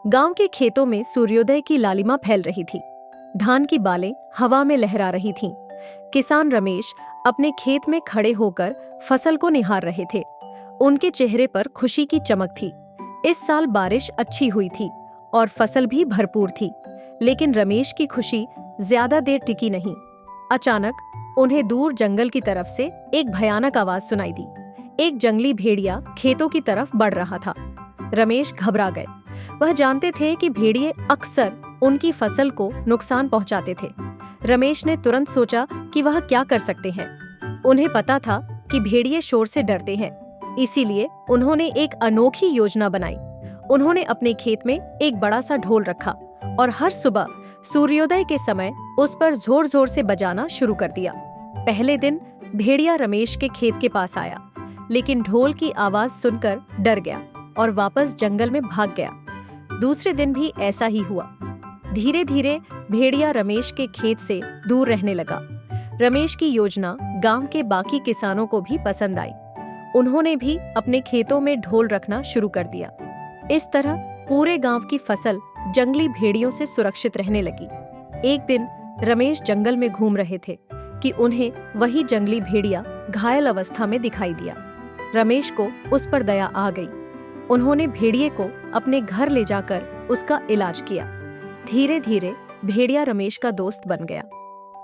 गांव के खेतों में सूर्योदय की लालिमा फैल रही थी। धान की बालें हवा में लहरा रही थीं। किसान रमेश अपने खेत में खड़े होकर फसल को निहार रहे थे। उनके चेहरे पर खुशी की चमक थी। इस साल बारिश अच्छी हुई थी और फसल भी भरपूर थी। लेकिन रमेश की खुशी ज्यादा देर टिकी नहीं। अचानक उन्हें दूर जंगल की तरफ से एक भयानक आवाज सुनाई दी। एक जंगली भेड़िया खेतों की तरफ बढ़ रहा था। रमेश घबरा गए। वह जानते थे कि भेड़िए अक्सर उनकी फसल को नुकसान पहुंचाते थे। रमेश ने तुरंत सोचा कि वह क्या कर सकते हैं। उन्हें पता था कि भेड़िए शोर से डरते हैं, इसीलिए उन्होंने एक अनोखी योजना बनाई। उन्होंने अपने खेत में एक बड़ा सा ढोल रखा और हर सुबह सूर्योदय के समय उस पर जोर जोर से बजाना शुरू कर दिया। पहले दिन भेड़िया रमेश के खेत के पास आया, लेकिन ढोल की आवाज सुनकर डर गया और वापस जंगल में भाग गया। दूसरे दिन भी ऐसा ही हुआ। धीरे धीरे भेड़िया रमेश के खेत से दूर रहने लगा। रमेश की योजना गांव के बाकी किसानों को भी पसंद आई। उन्होंने भी अपने खेतों में ढोल रखना शुरू कर दिया। इस तरह पूरे गांव की फसल जंगली भेड़ियों से सुरक्षित रहने लगी। एक दिन रमेश जंगल में घूम रहे थे कि उन्हें वही जंगली भेड़िया घायल अवस्था में दिखाई दिया। रमेश को उस पर दया आ गई। उन्होंने भेड़िए को अपने घर ले जाकर उसका इलाज किया। धीरे धीरे भेड़िया रमेश का दोस्त बन गया।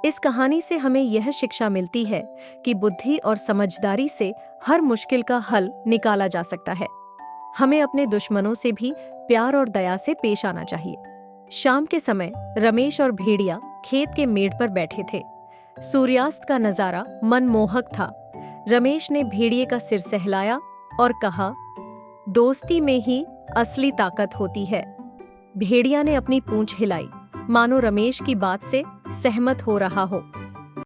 इस कहानी से हमें यह शिक्षा मिलती है कि बुद्धि और समझदारी से हर मुश्किल का हल निकाला जा सकता है। हमें अपने दुश्मनों से भी प्यार और दया से पेश आना चाहिए। शाम के समय रमेश और भेड़िया खेत के मेड़ पर बैठे थे। सूर्यास्त का नजारा मनमोहक था। रमेश ने भेड़िए का सिर सहलाया और कहा, दोस्ती में ही असली ताकत होती है। भेड़िया ने अपनी पूंछ हिलाई, मानो रमेश की बात से सहमत हो रहा हो।